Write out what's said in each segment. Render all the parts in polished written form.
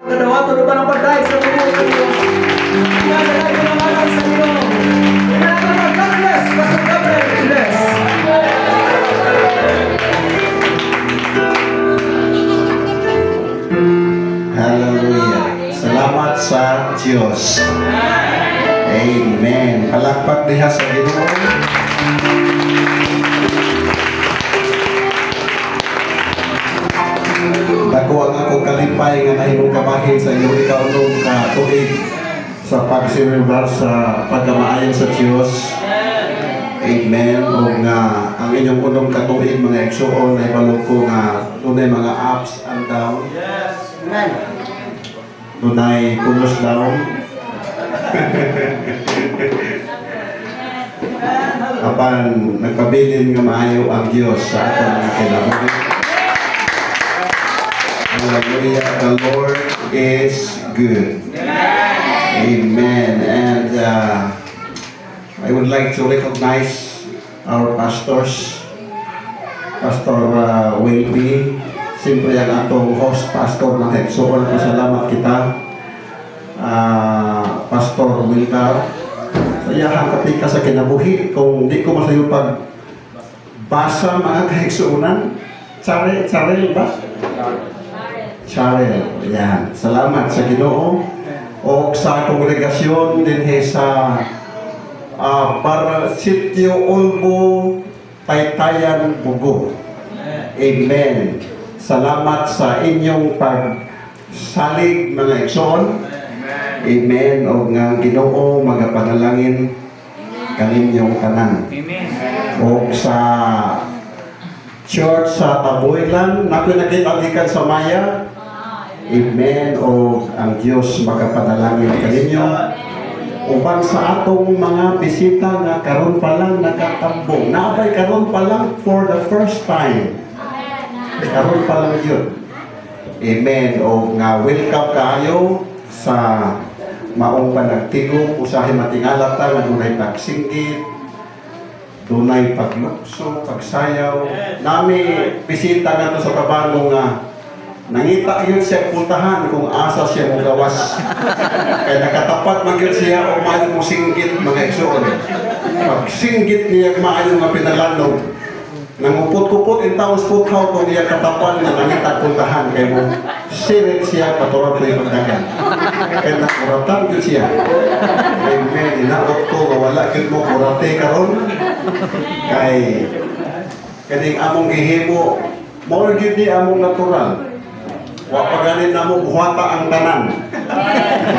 Kadawato na ba ng pagkain sa mga Diyos? Pinagalaga ng alam sa iyo. Pinagalaga God bless. Pastor Gabriel, God bless. Hallelujah. Salamat sa Diyos. Amen. Palakpak diha sa Ginoo. Dako ang akong kalipay nga nahimong kabahin sa iyong ikaunong katuig sa pagsirebar sa pagkamaayon sa Diyos. Amen. O nga ang inyong unong katuig mga igsoon ay balong ko nga tunay mga ups and down. Amen. Tunay kumus down. Apan nagpabilin nga maayo ang Diyos sa atong mga kinabuhi. Hallelujah. The Lord is good. Amen. And I would like to recognize our pastors. Pastor Wilby. Siyempre ang atong host pastor ng Hexoon. Pasalamat kita. Pastor Wilcar. Sayahang katika sa kinabuhi. Kung di ko masayo pag basa mga kahexoonan. Charel ba? Charel. Yan. Salamat sa Ginoo. O sa kongregasyon din sa para Sitio Olbo, Taytayan, Bugo. Amen. Salamat sa inyong pagsalig mga igsoon. Amen. O nga Ginoo mga panalangin kaninyong tanan. O sa church sa Taboylan, napinagkitagikan sa Maya. Amen. O ang Diyos magapanalangin kaninyo. Uban sa atong mga bisita na karon pa lang nakatambong. Naabay karon pa lang for the first time. Karon pa lang yun. Amen. O nga welcome kayo sa maong panagtigong. Usahin matingala ta nga dunay pagsinggit, dunay paglukso, pagsayaw. Nami bisita nga to sa Tabanong nga nangita yun siya puntahan kung asa siya mo gawas. Kaya nakatapat magyud siya o maayo mo singgit mga igsoon. Pag singgit niya maayo nga pinalanog, nangupot-kupot in taos puthaw kung niya katapan na nangita puntahan kay mo sirit siya paturap na yung pagdagan. Kaya nakuratan yun siya. Amen. Inaot ko wala yun mo kurate karon. Kay kaning among gihimo mo yun di among natural. Wapaganin na mo buhata ang tanan.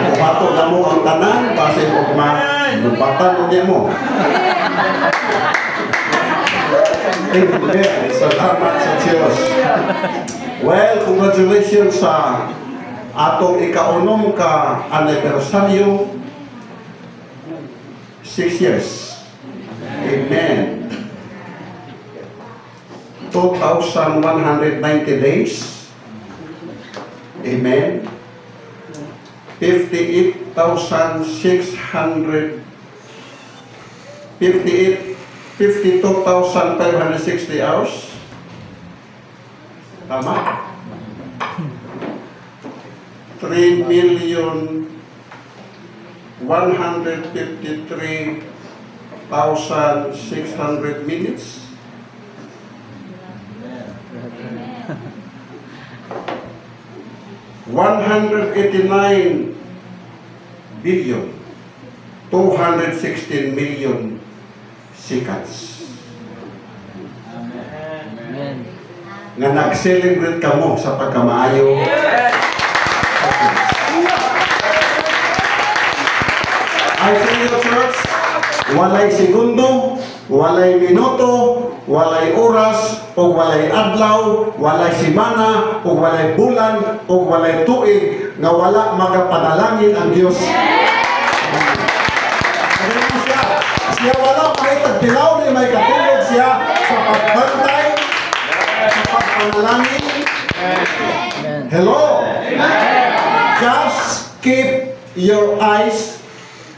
Buhato na mo ang tanan, base mo lupatan mo. Amen. Salamat sa Diyos. Well, congratulations sa atong ikaunom ka anibersaryo. 6 years. Amen. 2,190 days. Amen. 52,560 hours. Tama? 3,153,600 minutes. 189 billion 216 million seconds. Amen. Nga nag-celebrate ka mo sa pagkamaayo. I say you church, walay segundo, walay minuto, walay oras, o walay adlaw, walay simana, o walay bulan, o walay tuig, nga wala magapanalangin ang Diyos. Siya wala makitagdilaw ni may katulog siya sa pagbantay, sa pagpanalangin. Hello? Just keep your eyes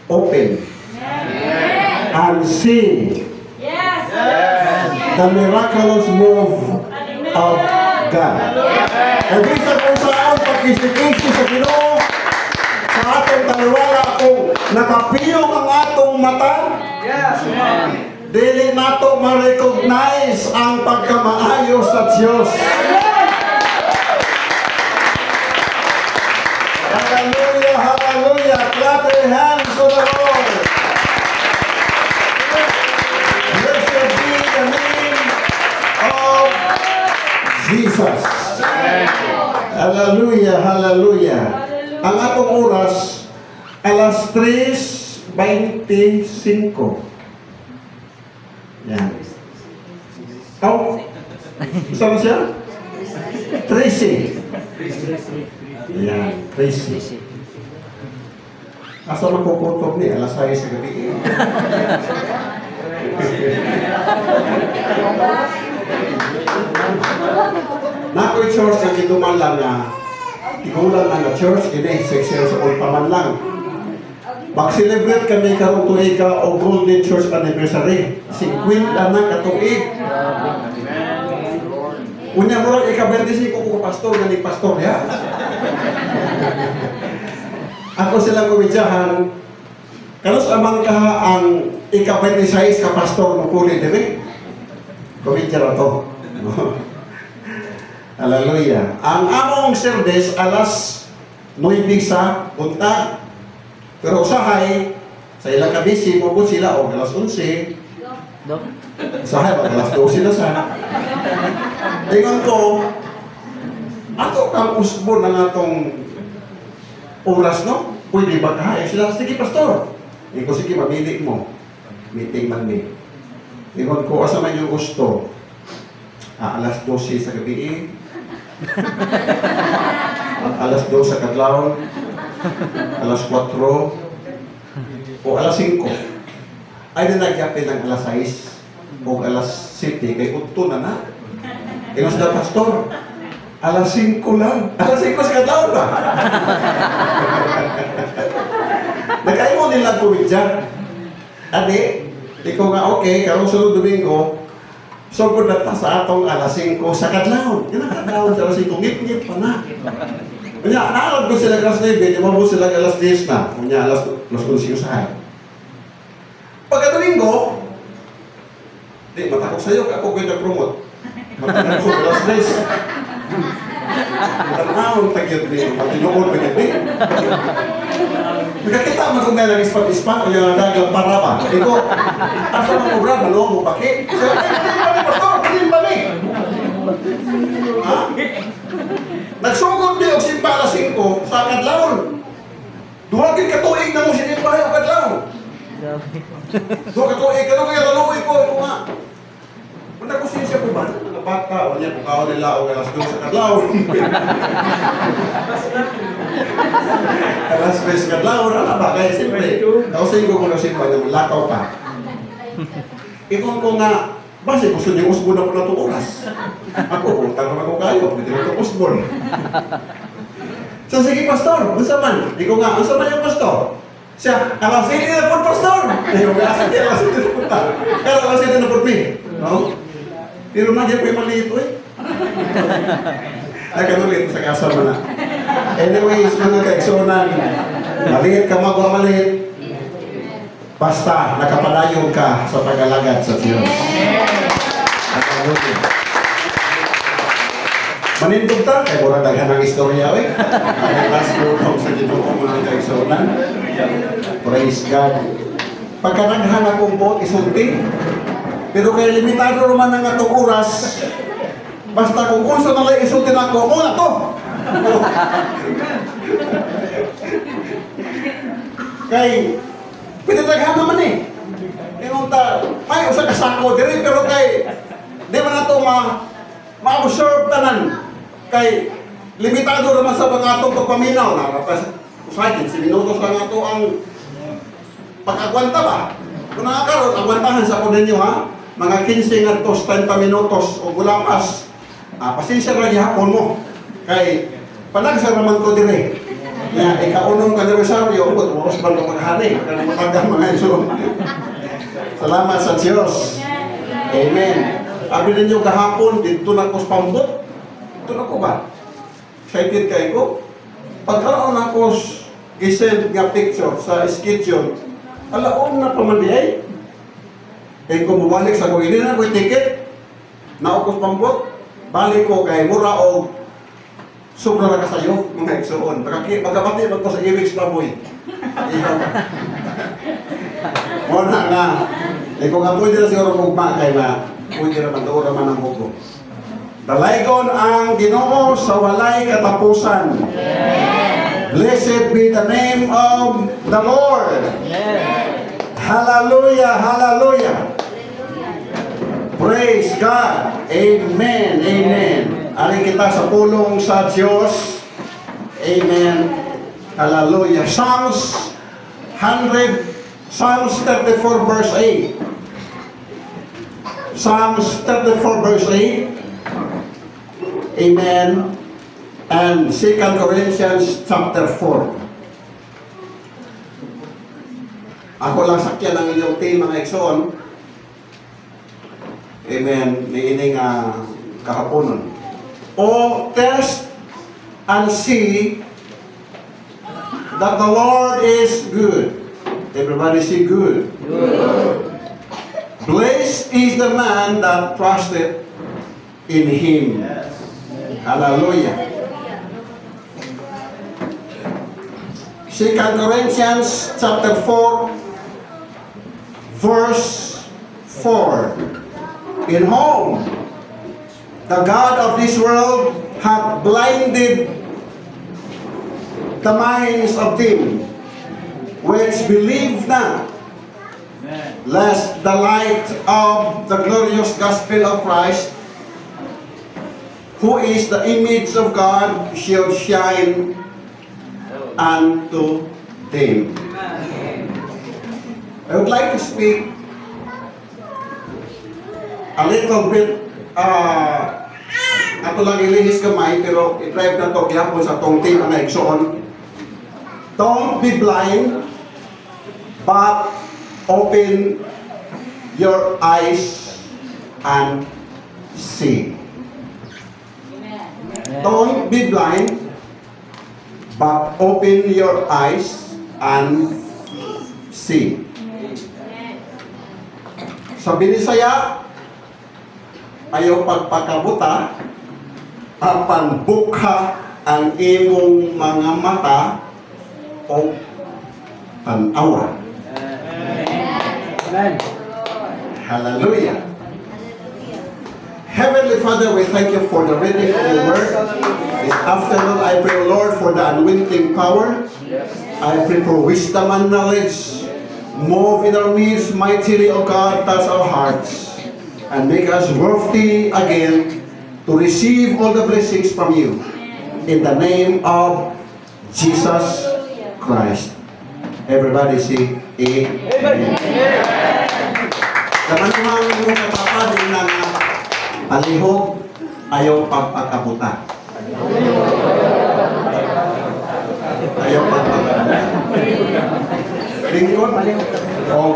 open and see the miraculous move of God. Kung bisa kung saan pagkisi-kisi sa Ginoo, sa atong taliwala kung nakapiyong ang atong mata, Yes. dili nato ma-recognize ang pagkamaayo sa Diyos. Hallelujah, hallelujah. Clap your hands to the Lord. Blessed be the name of Jesus. Hallelujah, hallelujah. Ang atong oras, alas 3:25. Yan. Oh, sama siya? Tracy. Yan, Tracy. Asa makukutob ni? Alas 6 sa gabi. Nako'y church na kinuman lang na tigulan lang na church, kini 6 years old pa man lang. Mag-celebrate kami karong tuig ka o Golden Church Anniversary. 50 na katuig. Unya mo lang ika-25 ko pastor, galing pastor ya. Ako silang kumidyahan, kalos amang ka ang ika-26 ka pastor ng puli, di kumidya na to. Hallelujah. Ang among service alas 9 sa punta. Pero usahay, sa ilang kabisi, mabot sila o alas 11. Usahay, alas 12 na sa. Tingnan ko, ato kang usbon ng atong oras, no? Pwede ba ka? Sila, sige, pastor. Tingnan ko, sige, mamili mo. Meeting man ni. Tingnan ko, asa man yung gusto. Alas 12 sa gabi. Alas 2 sa kadlawon. Alas 4 o alas 5 ay nanagapin ng alas 6 o alas 7 kay utto na inos na pastor alas 5 lang alas 5 sa kadlawon ba nagkaimo nila kumidya adi ikaw nga okay karong sunod Domingo sugod na ta sa atong alas 5 sa kadlawon yun ang kadlawon sa alas 5 ngip-ngip pa na. Kanya, naalad ko sila alas 9, di mo sila alas 10 na. Kanya, alas 11 usahay. Pagka-Domingo, di, matakot sa'yo, ako ko'y nag-promote. Matakot ko, alas 10. Matakot, tagyot din. Matinuod, tagyot din. Nagkakita mo kung may lang ispat-ispat, o yung nagaglang para ba? Iko, asa mo obra, malong mo paki. Siya, pastor, pilim ba ni? Ha? Nagsugod niyo og simba alas 5 sa kadlawon. Duwagin katuig na mo sinimba yung kadlawon. So katuig ka kaya taluoy ko nga. Muna ko siya po ba? Mga bata, o niya kung kao nila o alas 2 sa kadlawon. Alas 2 sa kadlawon, ano ba? Kaya siyempre, kausin ko kung nasimba niya, lakaw pa. Ikon ko nga, base gusto niyo usbon ako na itong oras. Ako, utang naman ko kayo. Hindi na itong usbon. So, sige, pastor. Unsa man? Ikaw nga, unsa man yung pastor? Siya, alas 7 na po, pastor. Ayaw, alas 7 na punta. Pero alas 7 na po, no? Pero na, diyan ko yung maliit, eh. Nagkanulit sa kasama na. Anyways, mga kaigsunan, maliit ka magwa maliit. Basta nakapadayon ka sa pag-alagad sa Diyos. Manindog ta, kaya mura daghan ng istorya, eh. Ang last lutong sa Ginoo mga kaigsunan. Praise God. Pagkanaghan akong buot isulti, pero kaya limitado naman ang atong oras, basta kung unsa na lang isulti na ako, muna to! Kay, pinataghan naman eh. Inunta, may usa ka sako diri pero kay di man nato ma-observe tanan. Kay limitado naman sa mga atong pagpaminaw na rapas usahay 15 minutos lang ato ang pag-agwanta ba. Kung nakakaroon, agwantahan sa ko ninyo ha. Mga 15 ngadto 30 minutos o gulapas. Pasensya ra gihapon mo. Kay panagsa naman ko dire. Ya, ikaunong anibersaryo, oras ba ng maghani? Kanang matagang mga iso. Salamat sa Diyos. Amen. Abi ninyo kahapon, dito na ko pambot. Ito ko ba? Excited kayo ko? Pagkaroon ako isend nga picture sa schedule, alaon na pamandiay. Kaya kung bumalik sa kong, hindi na ko ticket. Naukos pambot. Balik ko kay mura o sobra na kasayo, mga igsoon. Magkapati ko sa iwigs pamoy. Muna na. Kung nga pwede na siguro kong makay na, pwede naman doon naman ang buko. Dalaygon ang Ginoo sa walay katapusan. Blessed be the name of the Lord. Hallelujah, hallelujah. Praise God. Amen, amen. Aring kita sa pulong sa Diyos. Amen. Hallelujah. Psalms 34 verse 8. Psalms 34 verse 8. Amen. And 2 Corinthians chapter 4. Ako lang sakyan ang inyong team, mga igsoon. Amen. Niining kahaponon. O test and see that the Lord is good. Everybody say good. Good. Blessed is the man that trusted in Him. Yes. Hallelujah. 2 Corinthians chapter 4 verse 4. In whom the God of this world hath blinded the minds of them which believe not, lest the light of the glorious gospel of Christ, who is the image of God, should shine unto them. I would like to speak a little bit, ato lang ilihis kamay, pero i-drive na to gyapon sa tong team na igsoon. Don't be blind, but open your eyes and see. Don't be blind, but open your eyes and see. Sa Binisaya, ayaw pagpakabuta, apan bukha ang imong mga mata o tanawa. Amen. Hallelujah. Heavenly Father, we thank you for the reading of your word. This afternoon, I pray, Lord, for the anointing power. I pray for wisdom and knowledge. Move in our midst mightily, O God, touch our hearts, and make us worthy again to receive all the blessings from you. In the name of Jesus Christ. Everybody say, Amen. Teman-teman mo katapad na palihog ayaw pagpakabuta. Ayaw pagpakabuta. Lingkod o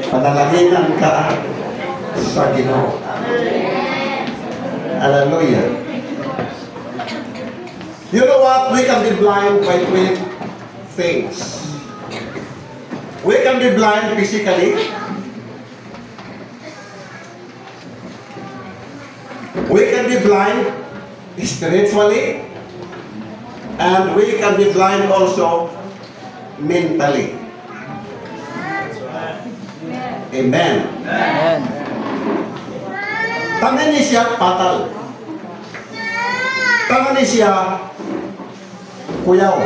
panalaginan ka sa Ginoo. Hallelujah. You know what? We can be blind by three things. We can be blind physically. We can be blind spiritually. And we can be blind also mentally. Amen. Amen. Tanan ni siya patal. Tanan ni siya kuyaw.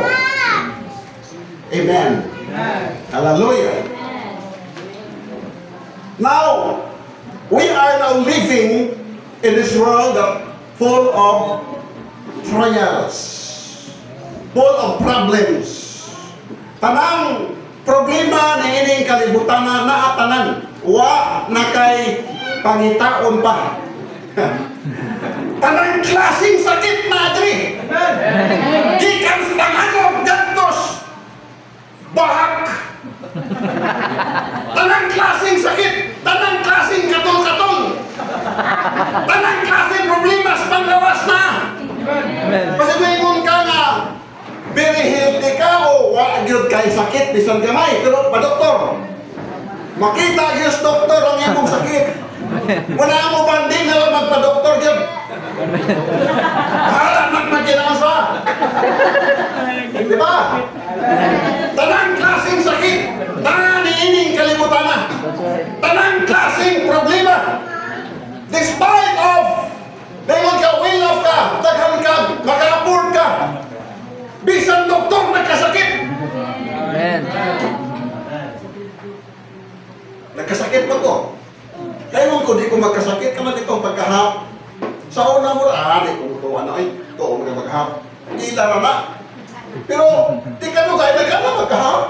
Amen. Hallelujah. Now, we are now living in this world full of trials, full of problems. Tanang problema na ining kalibutan na naatanan, wa na kay pangitaon pa. Tanang klaseng sakit na diri. Gikan sa tanganog gantos, bahak. Tanang klaseng sakit, tanang klaseng katol-katol, tanang klaseng problema sa panglawas na. gyud kay sakit bisan gamay pero pa doktor. Makita gyud doktor ang imong sakit. Wala mo banding na lang magpa-doktor gyud. Hala magmaginasa. Di ba? Tanang klaseng sakit, tanang niining kalimutan na. Tanang klaseng problema. Despite of dahil ka will of ka, daghan ka, maka-afford ka. Bisan doktor nagkasakit. Amen. Nagkasakit mo ko. Kaya ko di ko magkasakit ka na itong pagkahap. Sa una mo di ko ito ano ay ito mo na maghap. Ilara na. Pero di ka mo kaya nagka na magkahap.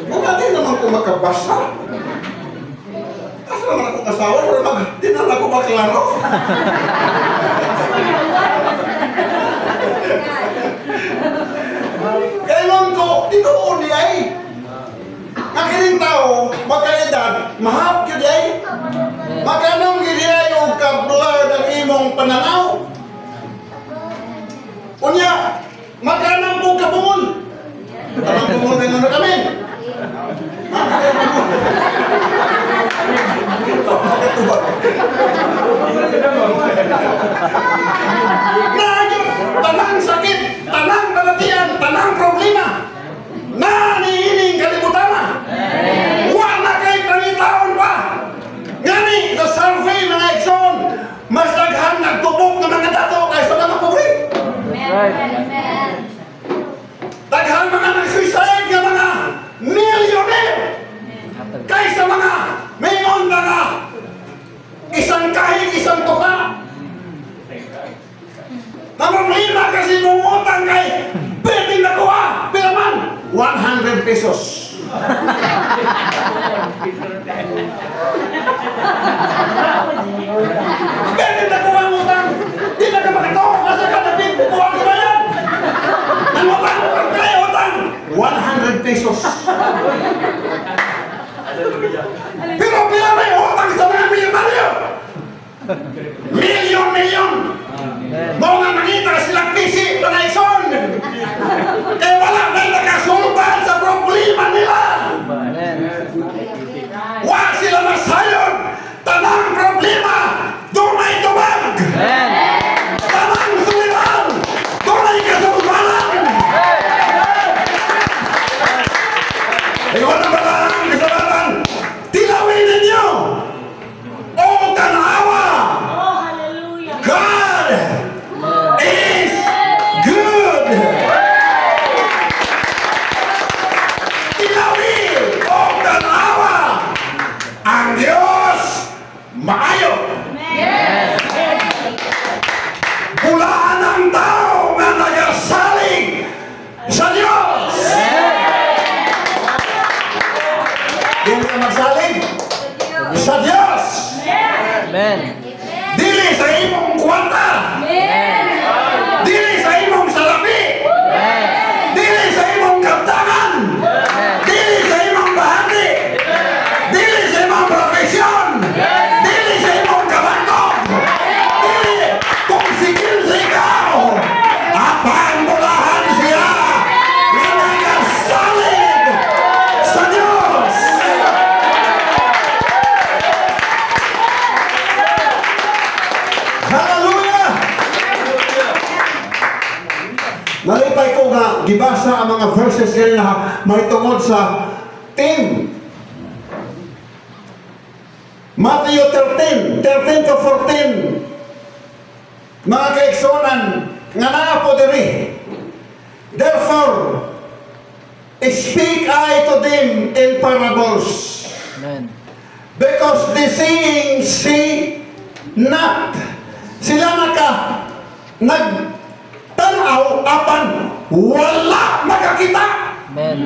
Kung di naman ko magkabasa. Kasi naman akong asawa, di na ako maklaro. Kailan ko, tinuon niya ay. Nakiling tao, magkaedad, mahap yun ay. Magkanong gini ay yung kablad ang imong pananaw. Unya, magkanong po kabungol. Tanang bungol kayo na kami. Tanang sakit, tanang balatian, tanang problema. Naniining kalimutan na. Wala kay panitaon pa. Ngani, sa survey ng Exxon, mas daghan nagtubok ng mga dato kaysa mga puri. Daghan mga nag-suicide ng mga millionaire kaysa mga mayon na nga isang kahit isang tuka. Namamlina kasi mong utang kay pwedeng nakuha piraman 100 pesos. Pwedeng nakuha ang utang. Di na ka makito kasi ka nabing bubuha ka ba yan? Ang utang mo kang kaya utang 100 pesos. Pero pila may utang sa mga milyonaryo. Milyon. Mau nga makita silang busy na Exxon. Eh wala na nakasultan sa problema nila. Wa sila masayon. Tanang problema, dumay tubag. Tanang suliran, dumay kasulbanan. Iwan na ba lang, kasalanan? Tilawin ninyo. O tanawa. God is good. Tilawin o tanawa. Ang Diyos maayo. Bulaan ang tao na nagasaling sa Diyos. Hindi ka magsaling sa Diyos. Amen. Dili sa imong kwarta. Dili sa imong salapi. Dili sa imong kaptangan. Dili sa imong bahagi. Dili sa imong profesyon. Dili sa imong kabantog. Dili kung sikil sa ikaw. Apang mulahan siya na nagasalig sa Diyos. Hallelujah! Nalipay ko nga gibasa ang mga verses ngayon na may tungod sa 10. Matthew 13 to 14. Mga kaigsonan nga naa po diri. Therefore, speak I to them in parables. Amen. Because the seeing see not. Sila nagtanaw apan wala makakita. Amen.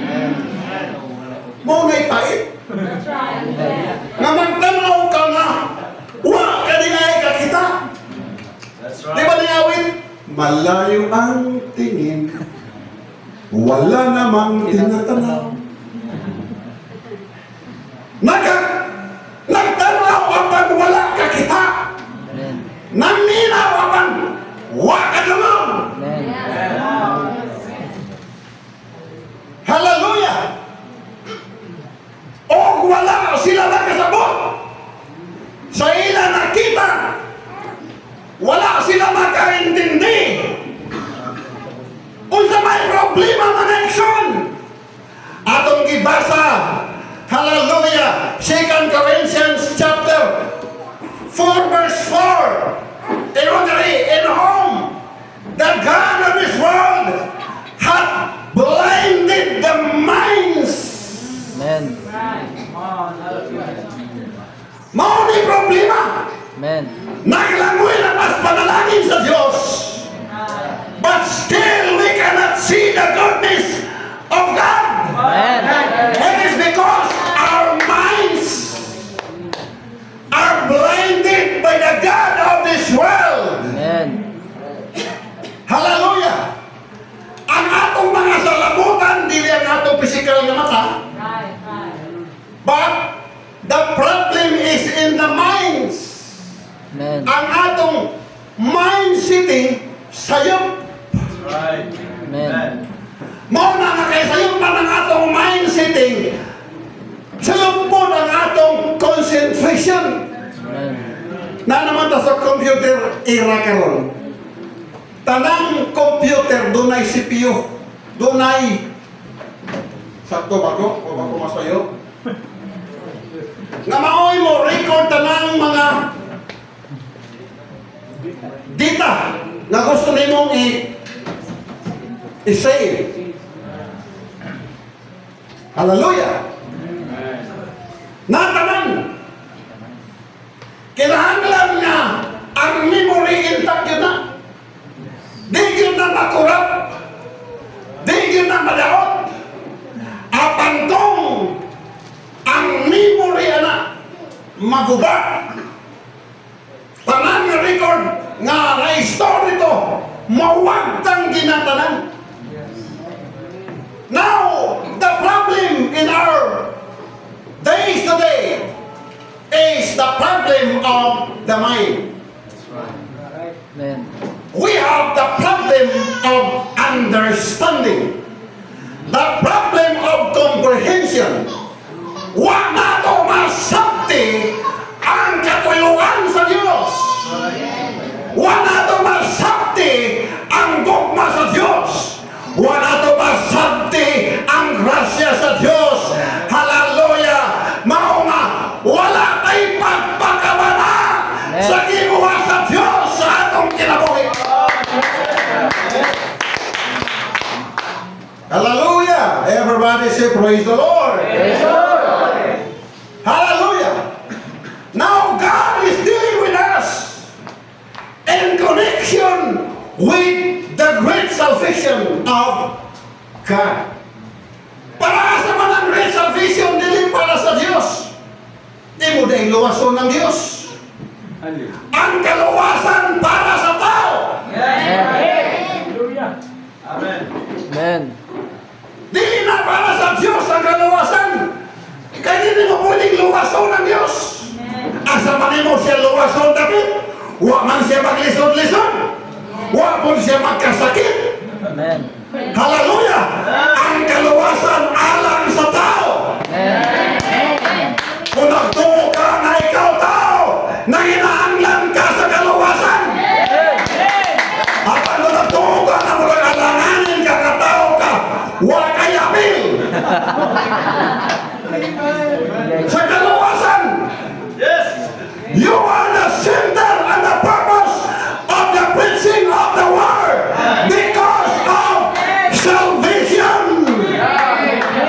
Mo na ipait. Nga magtanaw ka nga wa ka di ay kakita. Di ba niyawin? Malayo ang tingin, wala namang tinatanaw. Nagtanaw apan wala kakita. Naminaw apan wa ka naman. ka makaintindi. Unsa may problema mga action. Atong gibasa, hallelujah, 2 Corinthians chapter 4 verse 4. In whom the God of this world hath blinded the minds. Amen. Mao ni problema. Amen. Naglangoy na mas panalangin sa Diyos. But still we cannot see the goodness of God. Amen. It is because our minds are blinded by the God of this world. Amen. Hallelujah! Ang atong mga salamutan, dili ang atong physical na mata. But the problem is in the minds. Amen. Ang atong mind sitting sayop. Amen. Mao na nga kay sayop man ang atong mind sitting. Sayop po ang atong concentration. Amen. Na naman ta sa computer era karon. Tanang computer dunay CPU, dunay sakto ba ko? O ba ko masayo? Nga maoy mo record tanang mga data na gusto nimong i-save. Hallelujah! Natanan! Kinahanglan nga ang memory intact yun na. Di yun na makurap. Di yun na madaot. Apantong ang memory na maguba. Tanan nga record nga na-store ito, mawagtang ginatanan. Now, the problem in our days today is the problem of the mind. Amen. We have the problem of understanding, the problem of comprehension. Wa na to masabti ang katuyuan sa Diyos. Wa na to masabti ang gugma sa Diyos. Wa na to masabti ang grasya sa Diyos. Hallelujah! Mao nga, wala tay pagpakabana sa gibuha sa Diyos sa atong kinabuhi. Hallelujah! Everybody say praise the Lord. Praise the Lord. Hallelujah! Now God is dealing with us in connection with the great salvation of God. Para sa man ang great salvation, dili para sa Diyos. Di mo dahil luwason ng Diyos. Ang kaluwasan para sa tao. Amen. Dili na para sa Diyos ang kaluwasan. Kaya hindi mo pwedeng luwason ng Diyos. Asa man mo siya luwason, David? Wa man siya maglisod-lisod. Wa po siya magkasakit. Amen. Hallelujah! Ang kaluwasan alang sa tao. Amen. Kung nagtungo ka na ikaw tao, nanginahanglan ka sa kaluwasan. At ano nagtungo ka na magalanganin ka katao ka, wala kayabil. Sa kaluwasan, you are the center and the purpose of the preaching of the word because of salvation.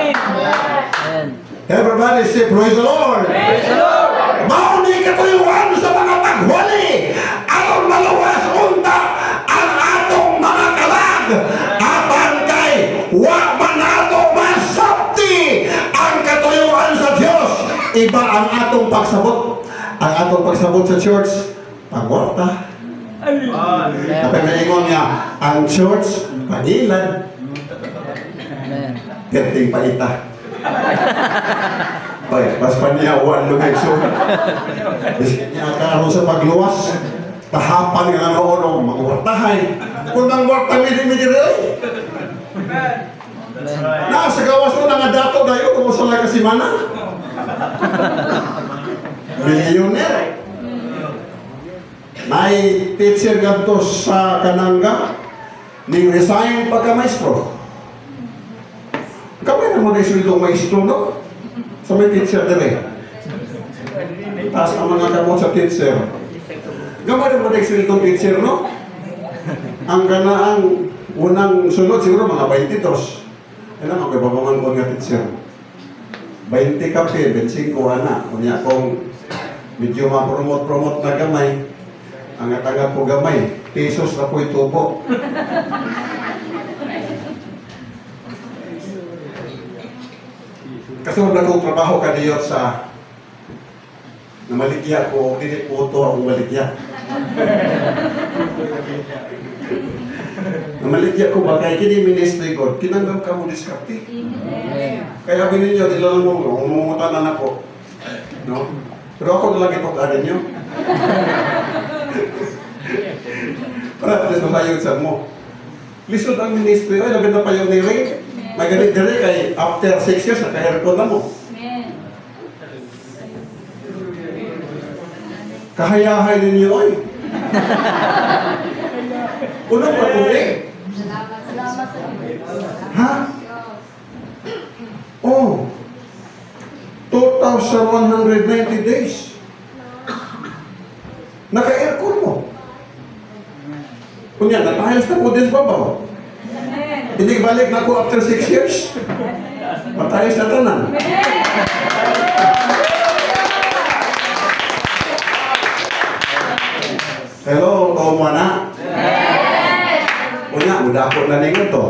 Amen. Everybody say praise the Lord. Praise the Lord. Mauni katuyuan sa mga paghwali aron maluwas unta ang atong mga kalag apan kay wa man ato masabti ang katuyuan sa Dios. Iba ang atong pagsabot. Ang atong pagsabot sa church pangwarta. Kapag naingon nga ang church pangilan. Amen. Perting paita. Oy, mas paniyawan lumay so. Biskin niya karon sa pagluwas. Tahapan nga noon magwartahay. Kung ang warta midi-midi rin. Nasa gawas mo nga dato dayo kung sala ka si mana. Millionaire. may teacher ganito sa Kananga, ning resign pagka maestro. Kamay na mo na isulong maestro, no? So may teacher din taas ang mga kamot sa teacher. Gamay na mo na isulong teacher, no? Ang ganaang unang sunod siguro mga 22. Ano ang kababangan ko nga teacher? 20 kape, 25 ana. Kunya kung medyo ma-promote na gamay, ang atanga po gamay, pesos na po itubo. Kasi wala kong trabaho kaniyot sa namaligya ko, hindi po ito akong maligya. Namaligya ko ba, kaya kini ministry ko, kinanggap ka mo diskarte. Kaya sabi ninyo, dilalang mo, umumutanan ako. No? Pero ako na lang ipag-anin nyo. Para at least masayod mo. Lisod ang ministry, ay naganda pa yung nire. May ganit dire kay after 6 years, naka-aircon na mo. Kahayahay ninyo, oy. Unang patuloy. Ha? Oh. 2,190 days. Naka-aircon mo. Kunya, natahayos na po din sa babaw. Hindi balik na ako after 6 years. Matayos na tanan. Hello, Toma na. Kunya, mudakot na ninyo to.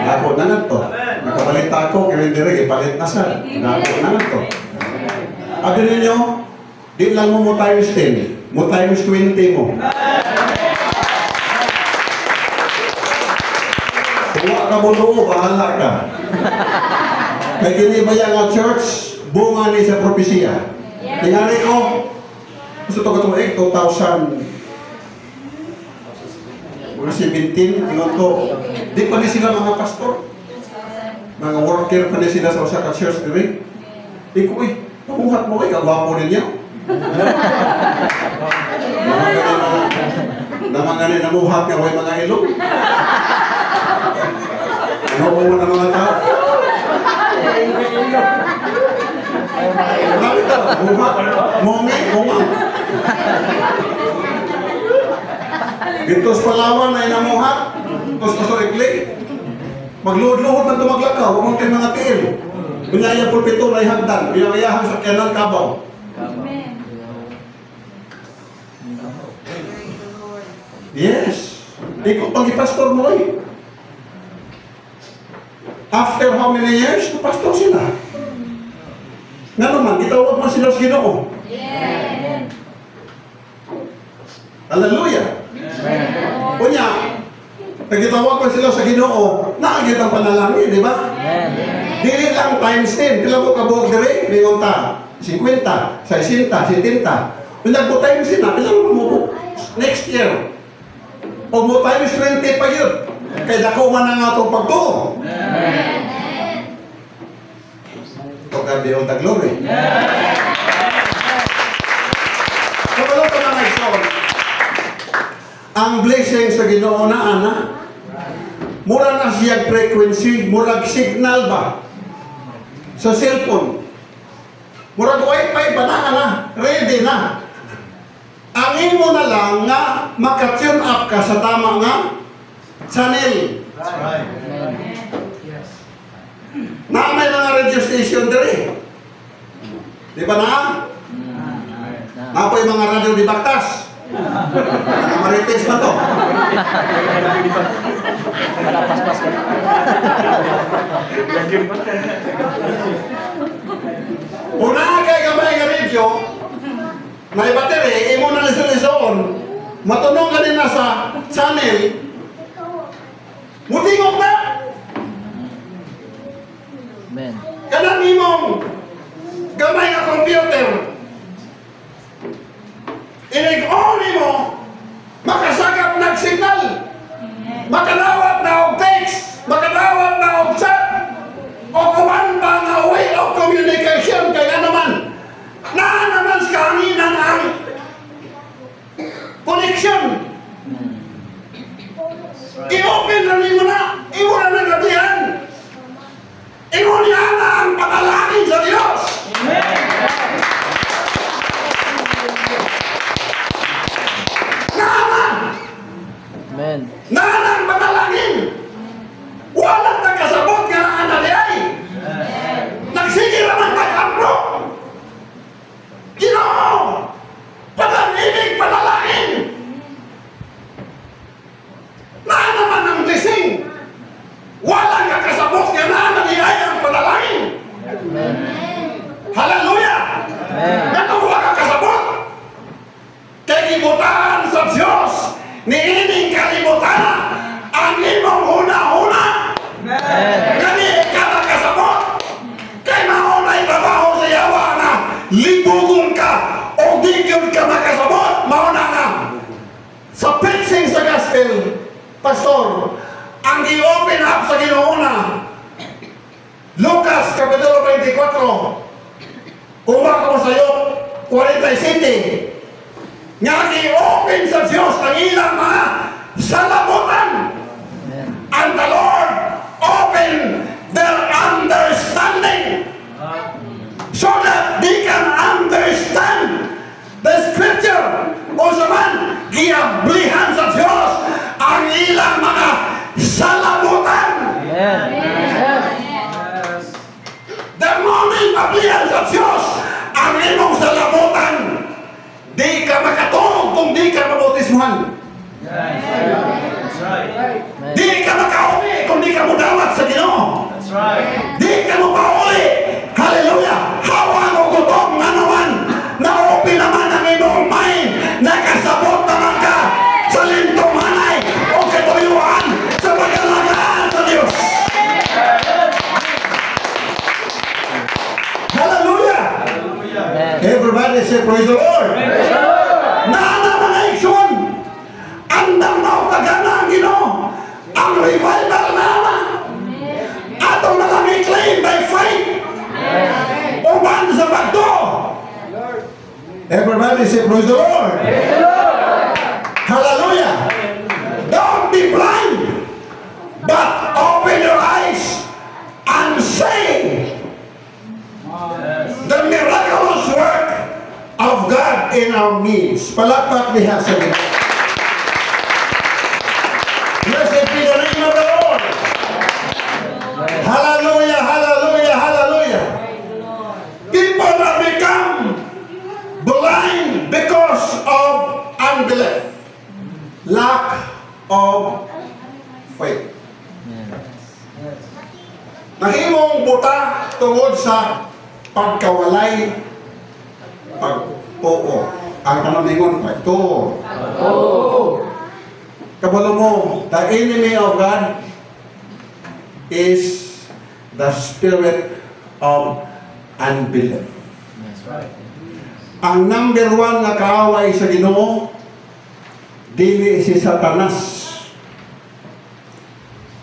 Dakot na na to. Nakabalita ako, kaya hindi ipalit na sa. Dakot na na to. Abi ninyo, di lang mo times 10. Mo times 20 mo. Kung ka mo loo, bahala ka. Kaya kinibaya nga church, bunga ni sa propesya. Tingari ko, gusto ko itong 2000, mga 17, ingon ko, di pa ni sila mga pastor. Mga worker pa ni sila sa usa ka church, diba? Di ko, pamuhat mo kagwapo ninyo. Namangani namuhat nga, way mga ilong. Ano mo na mga tao? Bakit ito? Buhat? Mongi? Bunga? Gintos Palawan na inamuhat? Tos Pastor Ikli? Magluhod-luhod na tumaglakaw, huwag mong kayo mga tiil. Bunyaya pulpito na ihagdan, binayayahan sa Kenan Cabaw. Yes. Ikaw pag-pastor mo eh. After how many years, pastor sila. Nga naman, itawag mo sila sa Ginoo. Yeah. Hallelujah. Kunya, nagitawag mo sila sa Ginoo, naagit ang panalangin, di ba? Dili lang times 10. Pila mo kabuok dire, lingon ta, 50, 60, 70. Kung nagbo times 10 na, pila mo next year. Pag mo times 20 pa yun. Kaya dako man ang atong pagtuo. To God be all the glory. Kapalo ko na nagsaon. Ang blessing sa Ginoo na ana, mura na siyang frequency, murag signal ba? Sa cellphone. Murag wifi pa na, ready na. Ang imo na lang nga maka-tune up ka sa tama nga channel. That's right. Yes. Na may mga radio station dire. Di ba na? Na po yung mga radio di Baktas. Mga marites na to. Malapaspas ka. Una kay gamay nga radio, may battery, imo na lisod-lisod. Matunong ka din na sa channel. Mutingog na! Amen. Kanang imong gamay nga computer. Inig-on mo, makasagap nag-signal. Makalawat na og text, makalawat na og chat, o kumanda na way of communication kaya naman, na naman sa kanginan ang I-open na mo na. Imo na nagabihan. Imo niya na ang panalangin sa Diyos. Amen. Nanang panalangin. Walang nagkasabot nga na anak niya ay. Nagsigil naman mag-ampro. Ginoo! Panalangin, panalangin. Naan naman ang blessing. Walang nagkasabot nga na anak niya ay ang panalangin. Amen. Hallelujah! Amen. Ganun walang kasabot. Kalibutan sa Diyos. Niining kalibutan ang imong una-una. Kani ka kasabot. Kay maunay trabaho sa yawa na libugon ka o di ka makasabot. Mauna ka. Sa preaching sa gospel, Pastor, ang i-open up sa Ginoona, Lucas Kapitulo 24, kuha ko sa iyo, 47, nga i-open sa Diyos ang ilang mga salamutan. And the Lord open their understanding so that they can understand the scripture. O saman, giablihan sa Diyos ang ilang mga salamutan. The moment ablihan sa Diyos ang imong salamutan, di ka makatulog kung di ka mabutismuhan. Di ka makauli kung di ka mudawat sa Ginoo. Di ka mo pauli. Hallelujah. Hawa mo gutom nga naman. Na-open naman ang imong mind. Nakasabot naman ka sa lintumanay o katuyuan sa pagkalagaan sa Diyos. Hallelujah. Everybody say praise the Lord. Naana mga ikson. Andam na o tagana ang Ginoo. Ang revival na naman. Atong nalang i-claim by faith. Uban sa bagto. Everybody say praise the Lord. Hallelujah. Don't be blind, but open your eyes and see the miraculous work of God in our midst. Palakpak niya sa Ginoo. Blessed be the name of the Lord. Hallelujah, hallelujah, hallelujah. People have become blind because of unbelief, lack of faith. Nahimong buta tungod sa pagkawalay pagtuo. Ang kanamingon, pagtuo. Kabalo mo, the enemy of God is the spirit of unbelief. Ang number one na kaaway sa Ginoo, dili si Satanas.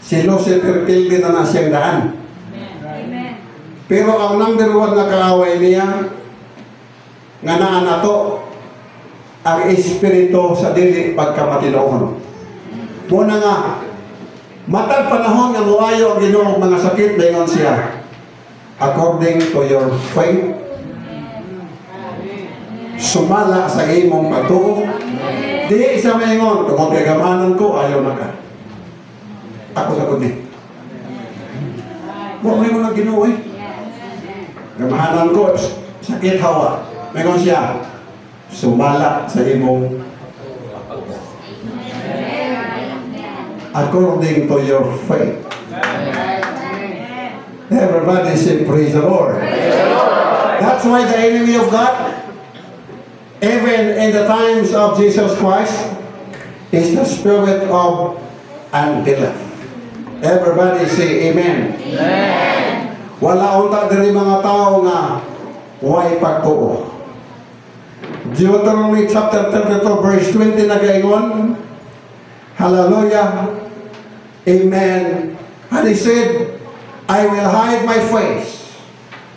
Si Lucifer pildi na siyang daan. Pero ang number one na kaaway niya, nga naan nato, ang espiritu sa dili pagkamatinoon. Muna nga, matag panahon nga muayo ang Ginoo mga sakit, bayon siya. According to your faith, sumala sa imong pagtuo. Di isa maingon, kung kagamanan ko, ayaw na ka. Ako sa kundi. Huwag mo na Ginoo eh. Gamahanan ko, sakit hawa. Maingon siya, sumala sa imong according to your faith. Everybody say praise the Lord. That's why the enemy of God, even in the times of Jesus Christ, is the spirit of unbelief. Everybody say amen. Wala unta diri mga tao nga way pagtuo. Deuteronomy chapter 32 verse 20 nagaingon, hallelujah, amen. And he said, I will hide my face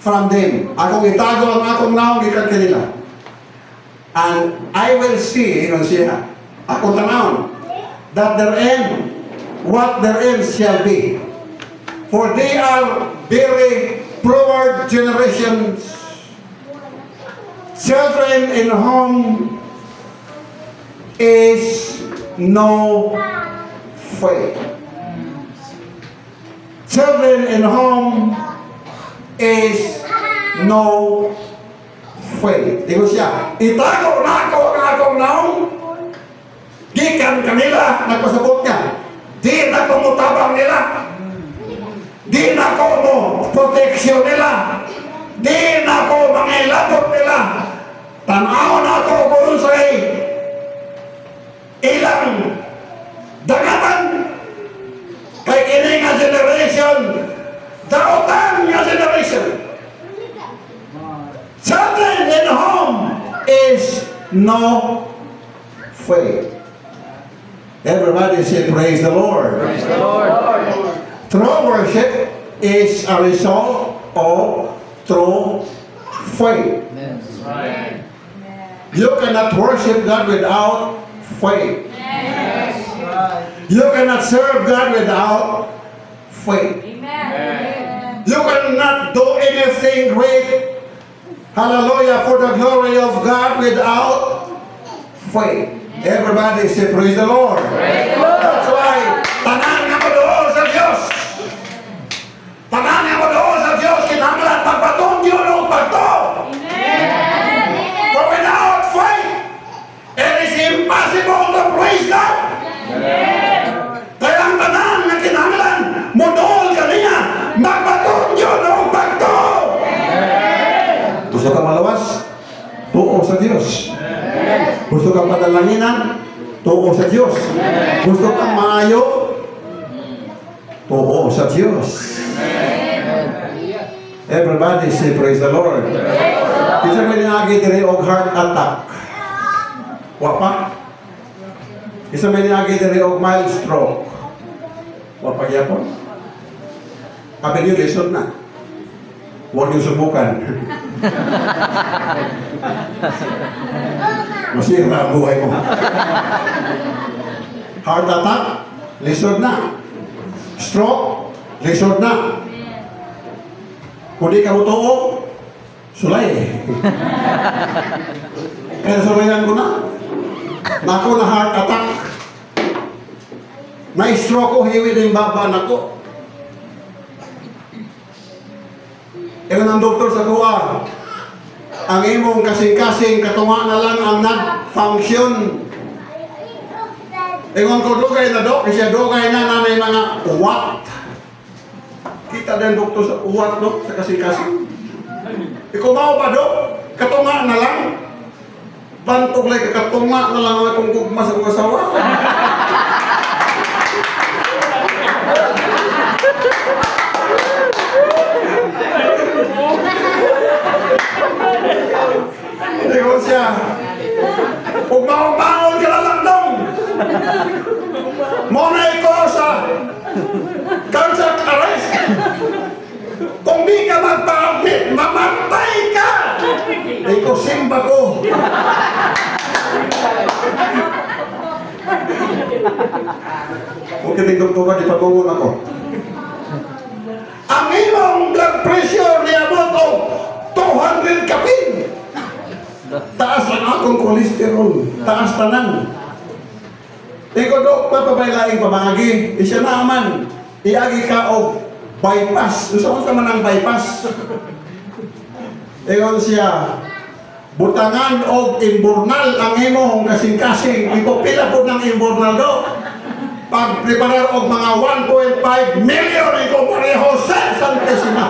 from them. Akong itago ang akong naong gikan kanila. And I will see, yun siya, akong tanawon, that their end what their end shall be. For they are very froward generations, children in whom is no faith. Children in whom is no faith. Tingnan siya, itago na ako ang akong naong, gikan kanila, nagpasabot niya, di na kumutabang nila, di na ko mo proteksyon nila, di na ko mangilabot nila, tanaw na ko kung sa'y ilang dagatan kay kini nga generation, dautan nga generation. Children in whom is no faith. Everybody say praise the Lord. Praise the Lord. True worship is a result of true faith. Amen. You cannot worship God without faith. You cannot serve God without faith. You cannot do anything great, hallelujah, for the glory of God without faith. Everybody say praise the Lord. That's why tanan nga mo doon sa Diyos. Tanan nga mo doon sa Diyos, kinahanglan pagpatong Diyos ng pagto. For without faith, it is impossible to praise God. Kaya ang tanan nga kinahanglan mo doon kaniya, magpatong Diyos ng pagto. Gusto ka malawas? Tuo sa Diyos. Gusto kang padalanginan? Tuo sa Diyos. Gusto kang maayo? Tuo sa Diyos. Everybody say praise the Lord. Isa may nangagi diri og heart attack. Wapa? Isa may nangagi diri og mild stroke. Wapa gyapon? Abi niyo lesson na. Huwag niyo subukan. Masira ang buhay mo. Heart attack, lisod na. Stroke, lisod na. Kung di ka mutuo, sulay. Kaya sulayan ko na. Nako na heart attack. Na-stroke ko, hiwi din baba na ko. Ikaw ng doktor sa kuha, ang imong kasing-kasing katunga na lang ang nag-function. Ingon ko dugay na do, kasi dugay na nanay mga uwat. Kita din doktor sa uwat do, sa kasing-kasing. Ikaw mao ba do? Katunga na lang. Bantog lang katunga na lang akong gugma sa mga asawa. Ingon siya, kung maong-maong ka na lang dong, monay ko sa cardiac arrest. Kung di ka magpa-admit, mamatay ka. Ikaw simba ko. Kung kinigdog ka, di patungon ako. Ang imong blood pressure niya mo to 200 kapin. Taas ang akong kolesterol. Taas tanan. Ikaw do, papabaylaing pamagi. Isya na aman. Iagi ka o bypass. Gusto ko man ang bypass. Ikaw siya, butangan o imburnal ang imong kasing-kasing. Ikaw pila po ng imburnal do. Pag-preparar og mga 1.5 million ikaw pareho sa Santissima.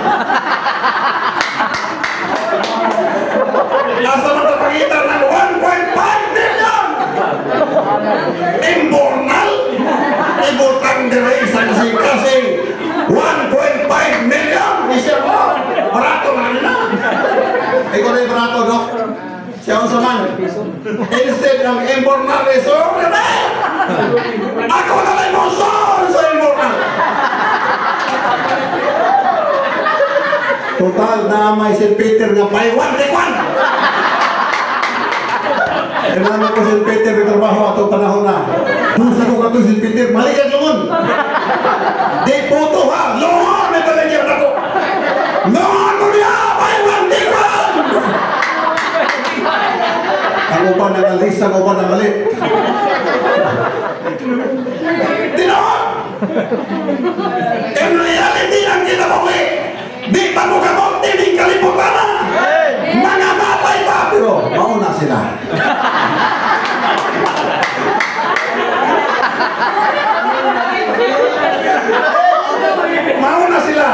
Nasa matapagitan ng 1.5 million. Imburnal. Ibutang dire sa kasing-kasing 1.5 million. Isya mo, barato na nila. Ikaw na yung barato, Dok. Siya ang saman. Instead ng imburnal resort, ako na lang musol sa immortal. Total na may St. Peter nga paywan, dekwan. Kailangan ko si Peter may trabaho atong panahon na. Pusa ko ka si Peter, mali ka lungon. Di puto ha, lungon may talagyan ako. Lungon mo niya, may mandiwan! Ang uban ng alis, ang uban ng malit. Tinoon! In reality, ang ginabawi, di pa mo kamot, tining kalimutan na. Mga matay pa, pero mauna sila. Mauna sila.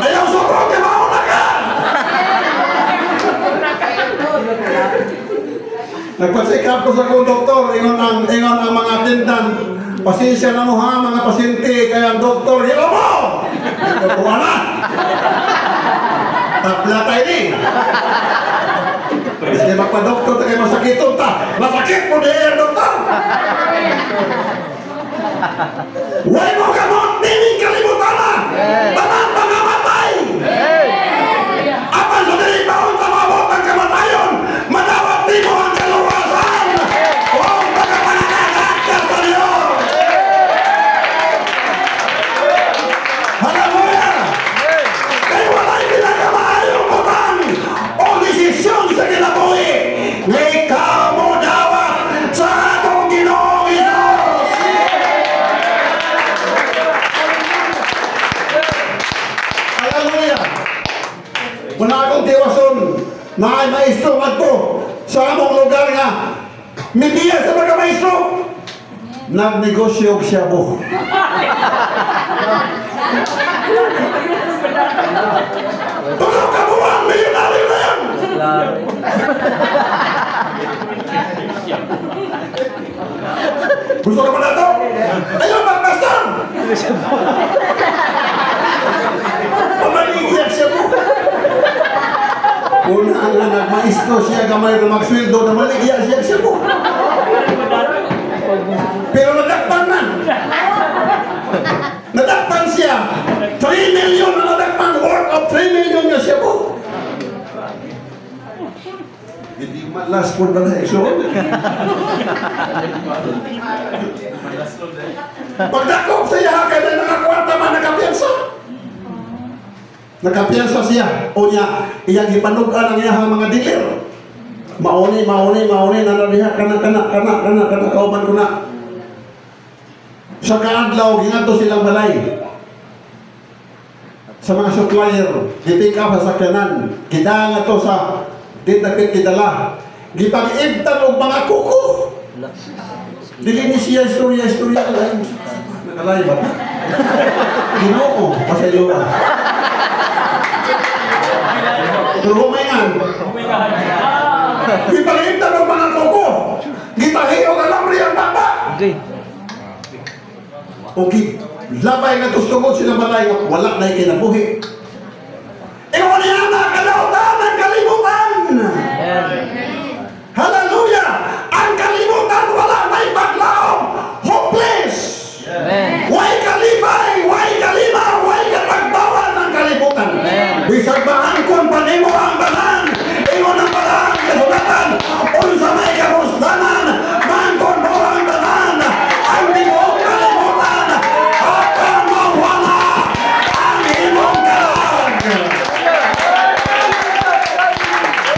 Ayaw sobrang ka, mauna ka. Nagpasikap ko sa kong doktor, ingon ang mga tindan. Pasensya na mo ha, mga pasyente, kaya ang doktor, hilo mo! Tuwa na! Tapla tayo ni! Kasi magpa-doktor tayo masakitong ta. Masakit mo din, doktor! Huwag mo kamot, nining kalimutan na! Taman mga matay! Apan sa dilipaon sa mabot ang kamatayon, madawat di mo ang kaluwasan! Huwag pagkapananagat ka sa Diyos! Hallelujah! Kaya wala'y pinagamaayong butang o desisyon sa kinabuhi na ikaw mo dawat sa atong Ginoong Hesus! Hallelujah! Wala akong tiwason na ay maestro ko sa among lugar nga midiya sa mga maestro nagnegosyo og shabu. Tulog ka mo ang milyonaryo na yan! Gusto ka ba na ito? Ayun, magpastan! Pamaligyan siya mo. Una nga nagmaestro siya gamay na magsweldo na maligyan siya mo. Pero nadakpan man. Nadakpan siya. 3 million na nadakpan. Worth of 3 million na siya po. Hindi malas po na na-exod. Pagdakop siya, kaya na nakakwarta man nakapiyansa. Nakapiyansa siya. O niya, iyang ipanugan ang iyang mga dealer. Mauni, nanariha, kana, kauban ko na. Sa kaadlaw, gingato silang balay. Sa mga supplier, gipick up sa sakyanan. Kidanga to sa ditapit kidala. Gipag-ibtan og mga kuko. Dili ni siya istorya. Nakalay ba? Ginoo, pasaylo ka. Pero humingan. Gipag-ibtan og mga kuko. Gitahi og alamri ang baba. Okay, labay nga tustungod sila balay nga wala na ikinabuhi. Iwan niya na kalautan ang kalimutan. Hallelujah! Ang kalimutan wala na ipaglaom. Hopeless! Way kalibay, way kalimaw, way kapagbawan ng kalimutan. Bisag maangkon panimo ang banan. Iwan ang banan, kasulatan. Unsa may kamusdanan, maangkon mo ang banan. Ang timog kalimutan. Akan mawala ang imong kalag.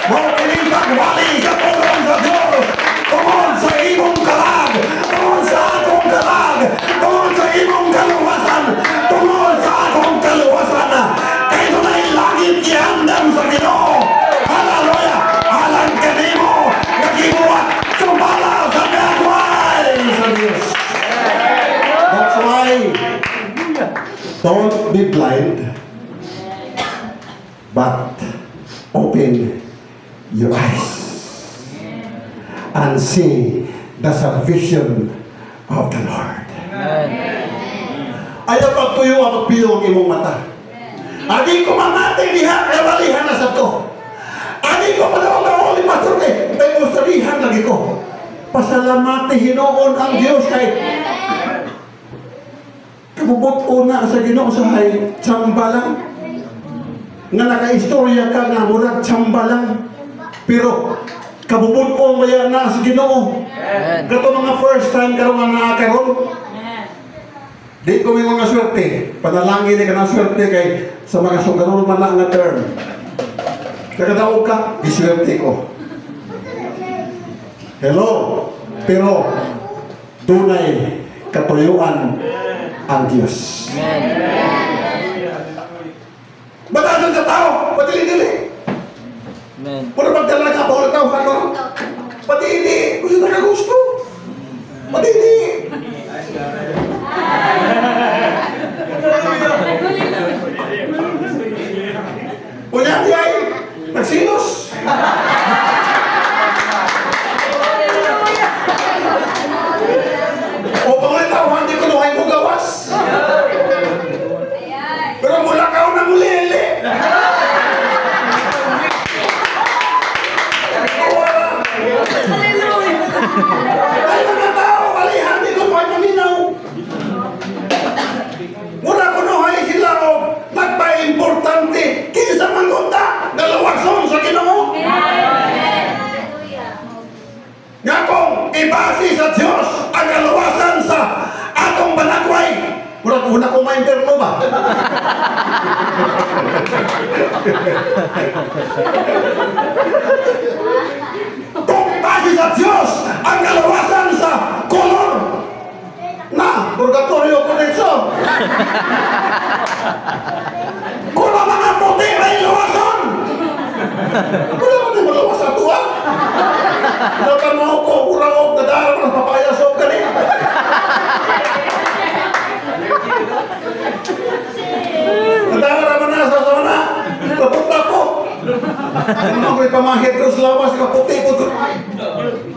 Maukiling pagwali sa tulong sa Diyos. Tungod sa imong kalag. Tungod sa akong kalag. Tungod sa imong kaluwasan. Tungod sa akong kaluwasan. Ito na ilangit ihandam sa Ginoo. Hallelujah! Alang kanimo. Nagibuhat. Sumala sa gagaway sa Diyos. That's why don't be blind, but open your eyes and see the salvation of the Lord. Ayaw pagtuyo ang magpiyo ang imong mata. Adi ko mamati diha, kaya walihan na sa to. Adi ko palawang-lawang ni Pastor kay, tayo sarihan lagi ko. Pasalamati hinoon ang Diyos kay kabubot una sa Ginoo sa hay tsamba lang. Nga naka-istorya ka nga murag tsamba lang. Pero kabubun-ong maya na sa Ginoo. Amen. Kato mga first time karon nga nakakaroon. Di ko may mga swerte. Panalangin ka ng swerte kay sa mga sugaron man na nga term. Kakadaog ka, iswerte ko. Hello? Pero, dunay katuyuan ang Diyos. Amen. Batasan sa tao, patili-dili. Amen. Puro magdalaga pa ulit tao, ano? Pati hindi, gusto na kagusto. Pati hindi. Punya di ay, nagsinos. O pangulit tao, hindi ko nuhay mo gawas. Pero mula ka na muli-ili. Ay mga tao, alihan, hindi ko nuhay paminaw. Mura ko nuhay sila o nagpa-importante kinsa mangunta galawagson sa Ginoo. Nga kung ibasi sa Diyos ang kalawasan sa atong banagway. Mura una ko ma-interno ba? Kung ibasi sa Diyos ang kalawasan sa kolor na purgatorio ko nito. Kung ang mga puti ay lawasan. Wala ka din malawas sa tuwa. Dapat mo ko kurang na darap ng papayasok ka rin. Nadara man na sa sana. Napunta ko. Ano ko ipamahit ko sa lawas ka puti ko.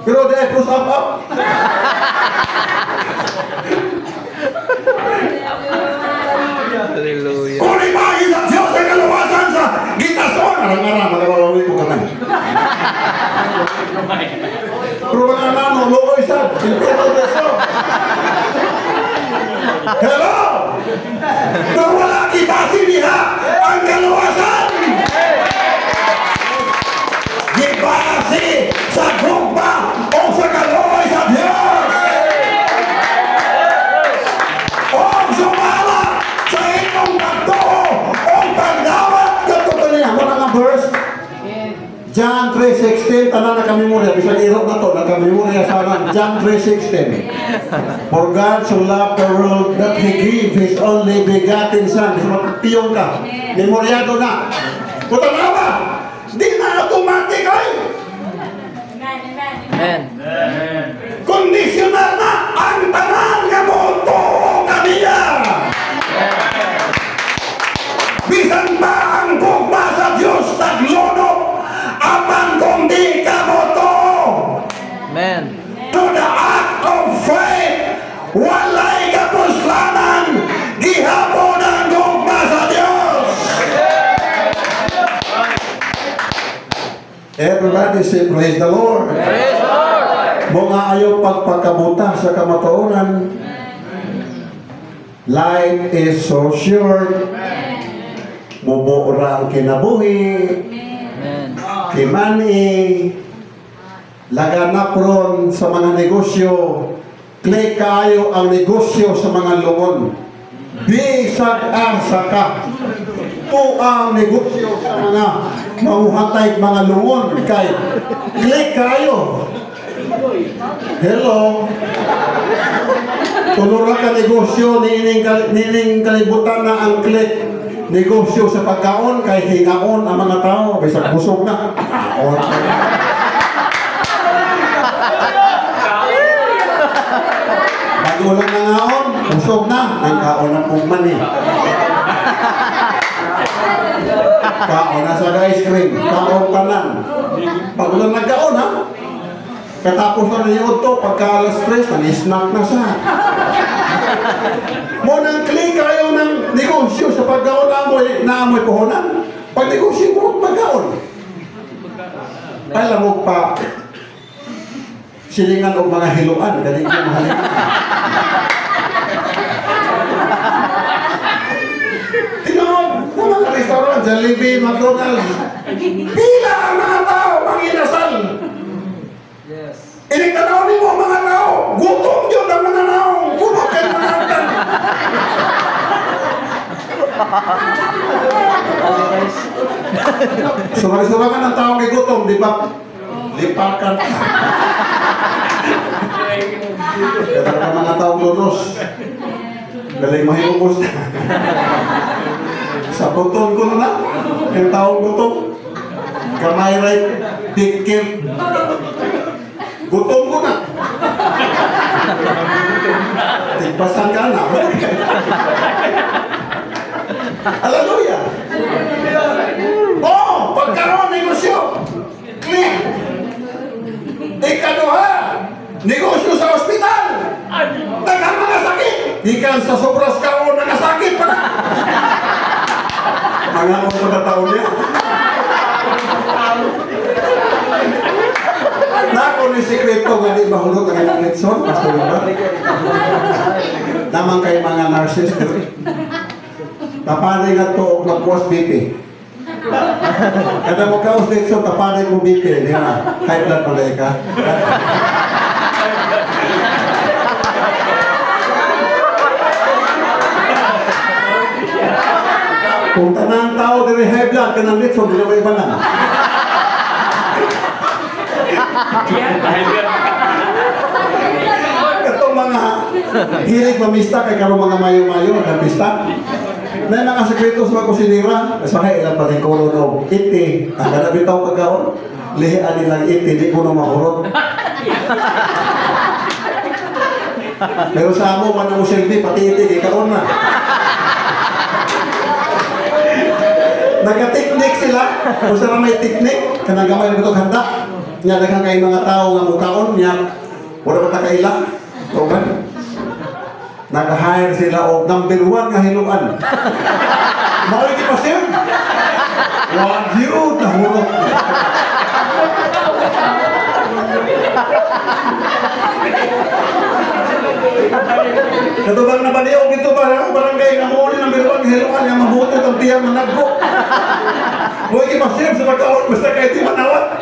Pero di ay push up. Hallelujah. Kung ibahin sa Diyos ay kalawasan sa gitason. Arang-arang, magkawawi ko kamay. Pero mga nano, loko isa. Silpero beso. Hello! Pero wala ibasi niya ang kalawasan. Ibasi sa gumba o sa kaloy sa Diyos. O sumala sa inyong pagtuo o pagdawat. Katuto niya, wala nga verse. John 3:16, tanan na kami muna. Bisag irok na to, nakamemorya sana. John 3:16. For God so loved the world that He gave His only begotten Son. Bisa magpiyong ka. Memoryado na. Kung ba? Di na automatic ay. Amen. Conditional na ang tanan nga moto kaniya. Bisan ba ang gugma sa Diyos taglono apan kung di ka moto. Amen. To the act of faith, walay kapuslanan, gihapon ang gugma sa Diyos. Everybody say praise the Lord. Praise the Lord. Mga ayaw pagpakabuta sa kamatuoran. Life is so short. Mubuora ang kinabuhi. Amen. Kimani. Laganapron sa mga negosyo. Click kayo ang negosyo sa mga lungon. Bisag asa ka. Po ang negosyo sa mga mahuhatay mga lungon. Kay click kayo. Hello. Tulura ka negosyo, nining kalibutan na ang click. Negosyo sa pagkaon, kay hingaon ang mga tao. Bisag busog na. Bago lang nangaon, busog na. Nagkaon na pong mani. Kaon na sa ice cream. Kaon tanan. Bago lang nagkaon ha. Katapos na niyod to, pagka alas 3, nanisnack na siya. Munang click kayo ng negosyo sa pagkaon na amoy puhunan. Pag negosyo mo, pagkaon. Alam mo pa, silingan o mga hiluan, galing ko mahalin. Tinawag ng mga restaurant, Jollibee, McDonald's. Pila ang mga tao, manginasal. Surang-surangan ang tao kay gutom, di ba? Lipakan. Kaya talaga mga taong lunos. Galing mahimukos na. Sa puton ko na yung taong gutom. Kamay right, tikir. Gutom ko na. Tigpasan ka na. Hallelujah! Oh, pagkaroon negosyo. Click. Ikaduha, negosyo sa ospital. Daghang mga sakit. Ikan sa sobras kaon nakasakit pa na. Mga mo sa tao niya. Nako ni sikreto nga di mahulog ang ilang litson. Pastor ba? Namang kay mga nurses. Tapanay nga to og magpuas BP. Kada mo kaos litson, tapanay mo BP. Di ba? High blood pala ka. Kung tanang tao diri high blood, kanang litson, di na may banan. Katong mga hilig mamista kay karong mga mayo-mayo nagpista. May mga sekreto sa mga kusinira, sahay ilang pa rin kulo no. Iti, ang kada bitaw pagkaon, lihian nilang iti, di ko na mahurot. Pero sa amo, man mo silbi, pati iti, ikaon na. Nagka-teknik sila, kung saan may teknik, kanagamay na itong handa. Nga daghang kay mga tao nga mutaon niya wala pa kaila o man nag-hire sila og number 1 nga hiluan. Mao di pa siya wag yun nahulog. Katubang na baliw dito para barangay nga mo ni number 1 hiluan nga mabuto ang tiyang managgo. Huwag ipasir sa pagkaon, basta kahit di manawat.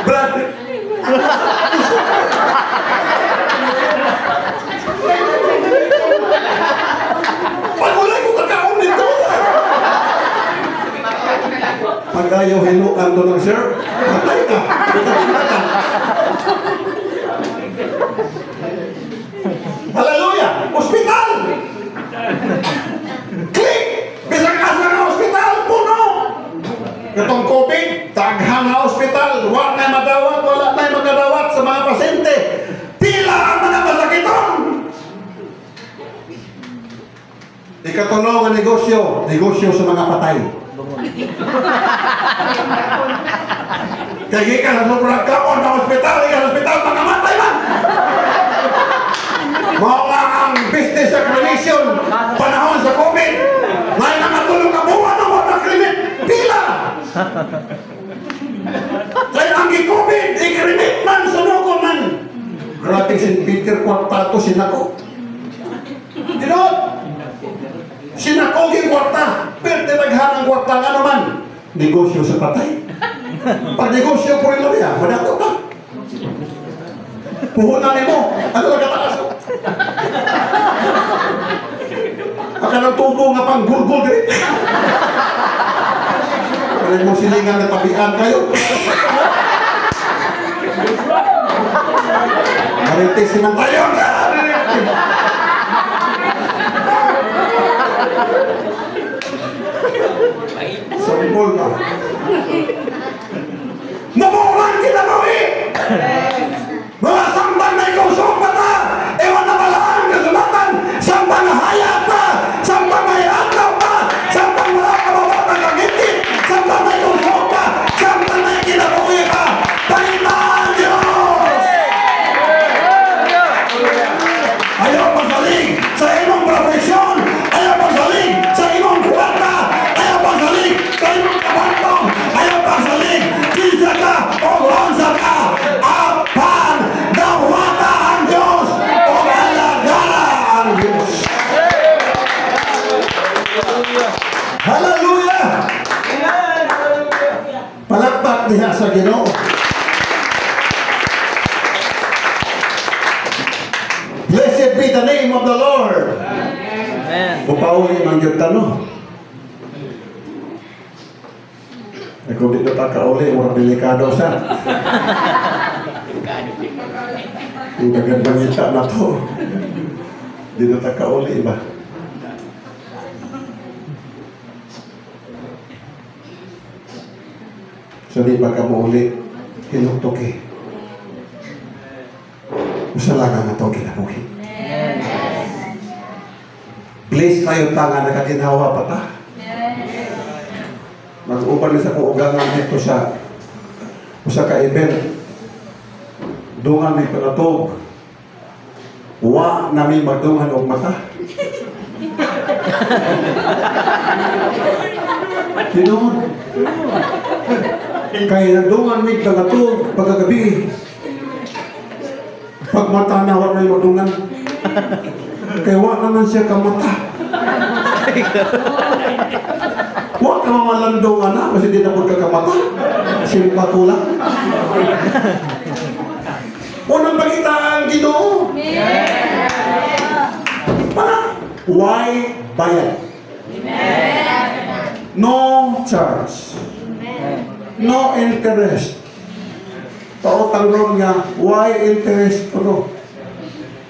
Brad. Pagulay ko kakaon nito. Pag ayaw hiluan to ng sir, patay ka. Hallelujah! Hospital! Click! Bisang asa ng hospital, puno! Itong COVID, taghang na hospital, wala na madawat, wala na magdadawat sa mga pasyente. Pila ang mga masakiton! Ikatulong ang negosyo, negosyo sa mga patay. Kaya ka na sobrang kaon na hospital, mga matay man! Mga ang business sa cremation, panahon sa COVID, may nakatulong ka buwan ng mga kremit, pila! Kaya ang i-COVID, i-kremit man, sunuko man. Grabe si Peter Quartato, sinako. Dinot! Sinako yung kwarta, pero tinaghan ang kwarta nga naman. Negosyo sa patay. Pag negosyo po rin niya, madato ka. Puhunan mo, ano lang katakas ko? Akalang tubo nga pang gulgul din. Kaya mo silingan na tabihan kayo. Marites sinang tayo. Sampol ka. Mabuhan kita mo eh! Mga samban na ikaw sumpat na! Ewan na malaan kasulatan! Samban na hayat na! Samban na iatlaw pa! Samban na kabawat na kagitin! Samban na ikaw sumpa! Samban na ikinabuhi ka! Palitaan Diyos! Ayaw pasalig sa imong profesyon! Ayaw pasalig sa imong kwarta! Ayaw pasalig sa imong kabantong! Ayaw pasalig! Kisa ka o ronsa ka! Apan dawata ang Diyos o alagara ang Diyos! Hallelujah! Palakpak niya sa Ginoo. Blessed be the name of the Lord. Amen. Upauli ng Diyos tanong. Eh kung di na takauli, mura delikado siya. Yung dagan pangita na to. Di na takauli ba? So di ba ka mauli, hinuktok eh. Usalaga nga ito kinabuhi. Please na yung tanga na kaginhawa pa ta. Mag-uban na sa kung ugangan ito sa usa ka event. Dungan may panatog. Wa nami magdungan og mata. Tinuod. Kaya nagdungan may panatog pagkagabi. Pag mata na wa may magdungan. Kaya wa naman siya kamata. Wa ka mamalandungan na kasi di na po kakamata. Simpa ko lang. Unang pagkita ang Ginoo. Why bayad? No charge. No interest. Pautang ron nga, why interest ko?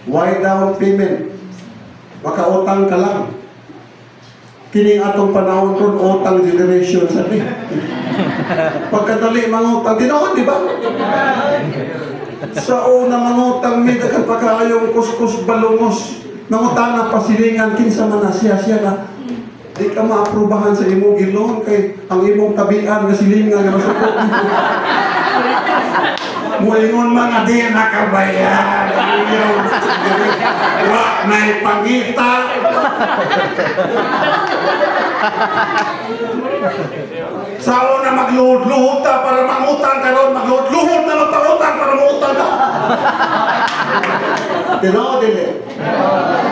Why down payment? Makautang ka lang. Kining atong panahon ron, utang generation sabi. Pagkadali mangutang, tinoon, di ba? Sa una mangutang, may pagkayong kuskus balungos. Mangutang na pasilingan, kinsa man na siya na. Di ka maaprubahan sa imong gilon kay ang imong tabian nga silingan nga masukot. Muingon mga di nakabayan. Wa may pangita. Sa una magluhod-luhod ta para mangutang karon, magluhod-luhod na lang utang para mangutang ka. Tino, dili.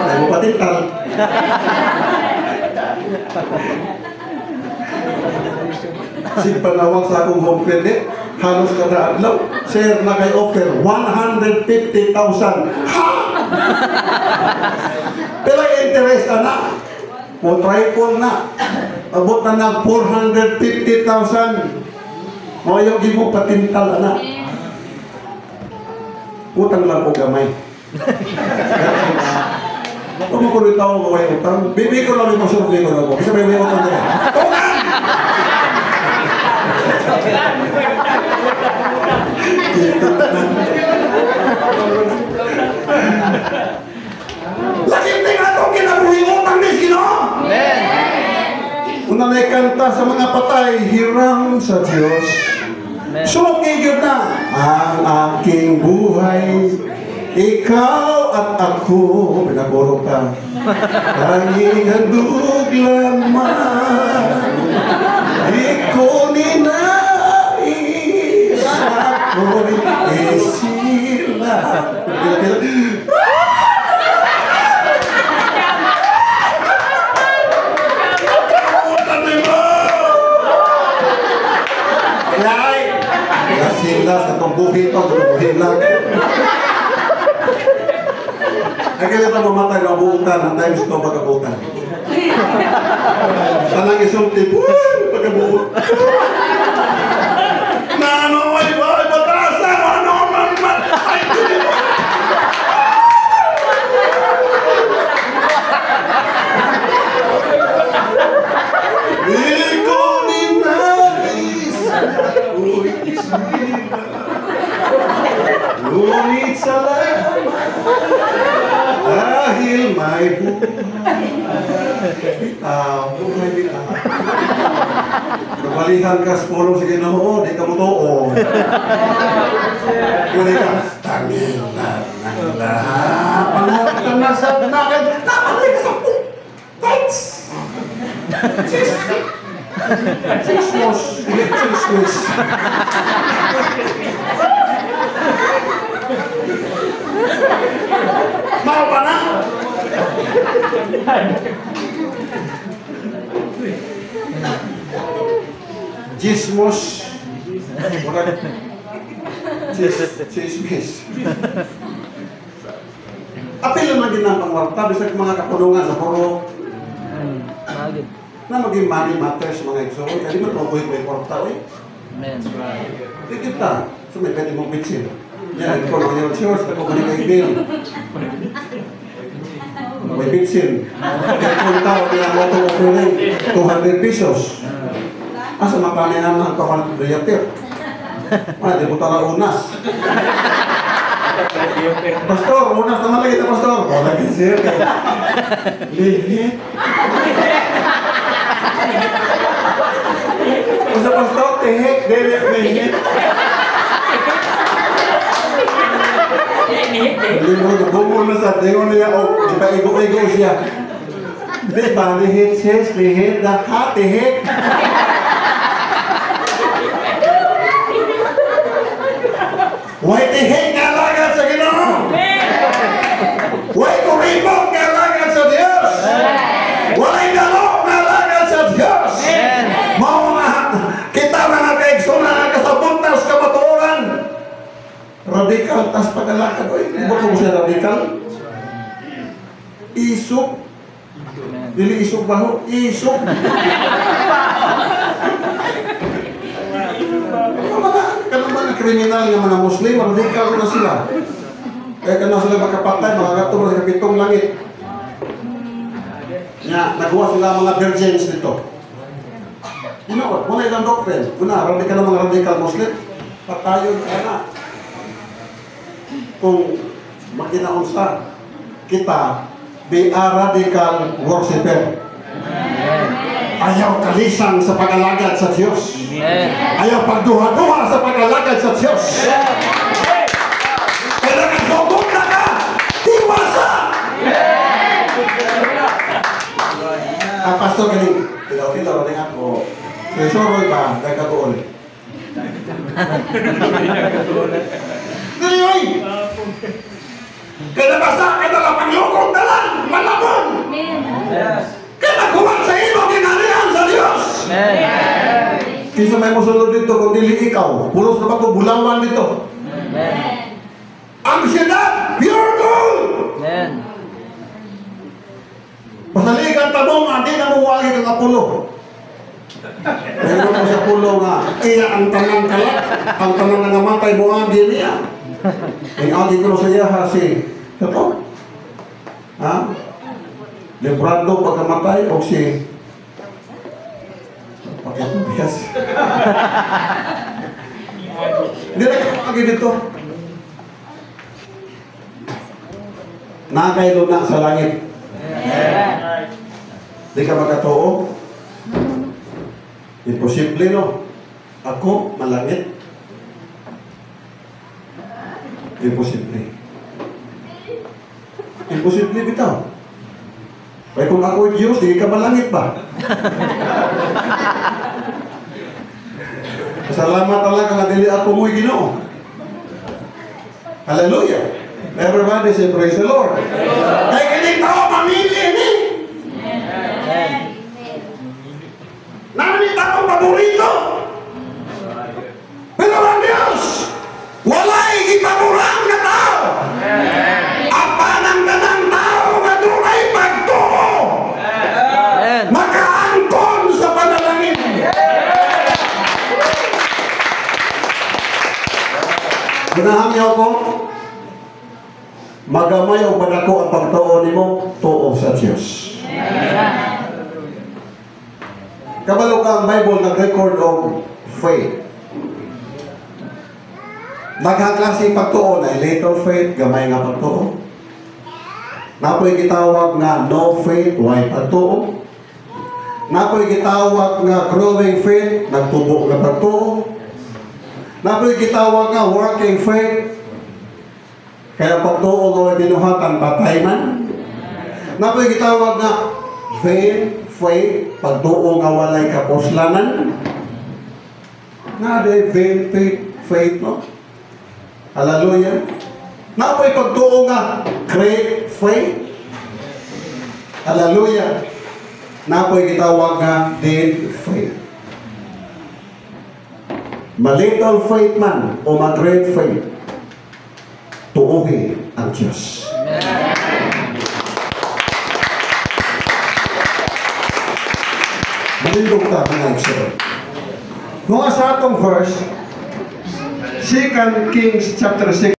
Ay mo patital. Si panawag sa akong home credit, halos kada adlaw, sir na kay offer 150,000. Ha! Pero interest na. O triple na. Abot na ng 450,000. O yung gibo patintal na. Utang lang po gamay. Kung mo ko rin tao gawin utang, bibi ko lang yung masurbi ko na po. Kasi may utang na. Utang! Laking tingnan itong kinabuhi utang ni Sino? Una na ikanta sa mga patay, hiram sa Diyos. Suki yun na ang aking buhay. Ikaw at ako, pinagurong ka. Tanging handog lamang. Ikaw ninais ako'y isila. Sila sa tumbuhin ito, tumbuhin lang. Ay kaya ito mamatay ng buutan, ang times ito pagkabutan. Tanang isulti, pagkabutan. Nano, ay batasa, ano, man, ay, ikaw ninais ako'y ngunit salamat dahil may buhay. Buhay bitaw. Nabalihan ka sa pulong sa Ginoo, di ka mo toon. Kuni ka, tangin na ng lahat. Pangalaman na sa nakad, napalay ka sa tights. Chismos. Chismos. Mau pa na? Chismos. Chismis. Apil naman din ang pangwarta bisag mga kapunungan sa puro. Na maging money matters mga igsoon. Kaya di man mabuhay ko yung kwarta, eh. Amen. Di kita. So may pwede mong bitsin. Yan, ikaw na yung church, ako ka nila i-bill. May bitsin. Kaya kung tao, kaya mo ito offering, 200 pesos. Asa makanin naman ang kawan reyatir? Di mo tala unas. Pastor, unas naman lagi na pastor. O, lagi siya. Lihit. Kung sa pastor, tihik, lihit. Hindi mo, bumul na sa tingon niya, o, di pa igo-igo siya. Di ba, lihit sis, lihit, lahat, tihik. Way tihik nga lagad sa Ginoo. Way kuribok nga lagad sa Diyos. Walay galok nga lagad sa Diyos. Mao na kita mga kaigsoon na kasabuntas kamatuoran. Radikal tas pagalakad. Oy, bukong siya radikal. Isok. Dili isok baho, isok. Kanang mga kriminal nga mga Muslim, radikal na sila. Kaya kana sila makapatay, mga gatong sa pitong langit. Nga, nagawa sila mga virgins dito. You know what? Muna ilang doctrine. Muna, radikal na mga radikal Muslim. Patayon kaya na. Kung magkinaunsa, kita, be a radical worshiper. Ayaw kalisang sa pag-alagad sa Diyos. Ayaw pagduha-duha sa pag-alagad sa Diyos. Kailangan hugot na ka! Tiwasa! Pastor, galing. Tilaw-tilaw rin ako. Sesoroy ba? Gagagoon. Diliyoy! Kaya basta, kaya lang panglukong dalan! Malabon! Kaya nagkuhan sa imo, ginalihan sa Diyos! Kisa may musulod dito kung dili ikaw. Pulos na ba ito? Bulawan dito. Ang siyudad, pure gold! Pasaligan tabong, hindi na muwagi kang apulo. Pero mo sa pulo nga, iya ang tanang kalat, ang tanang nga namatay muwagi niya. Ang agi ko sa iya ha si, ito? Ha? Librado pagkamatay o si pakitubiyas. Hindi na ka agi dito. Nakaylo na sa langit. Di ka magkatoo? Imposible, no? Ako, malangit. Imposible. Imposible bitaw. Kaya kung ako Diyos, di ka malangit ba? Salamat talaga nga dili ako mo'y Ginoo. Hallelujah. Everybody say praise the Lord. Kaya kinig tao, pamilya ni. Namin taong paborito. Pero ang Diyos, walay ipaburang na tao. Ang panangganang tao na dunay pagtuo. Makaangkon sa panalangin. Ganahan niyo ako, magamay o padako ang pagtuo nimo, tuo sa Diyos. Kabalo ka ang Bible nag-record of faith. Daghang klase pagtuo na little faith, gamay nga pagtuo. Napoy gitawag nga no faith, why pagtuo. Napoy gitawag nga growing faith, nagtubo nga pagtuo. Napoy gitawag nga working faith, kaya pagtuo ko binuhatan patay man. Napoy gitawag nga faith, pagtuo nga walay kapuslanan. Nga de faith, no? Hallelujah. Napoy pagtuo nga great faith. Hallelujah. Napoy gitawag nga dead faith. Ma-little faith man o ma-great faith, tuuhi ang Diyos. Nindog ta mga igsoon. Mga sa atong verse, 2 Kings chapter 6,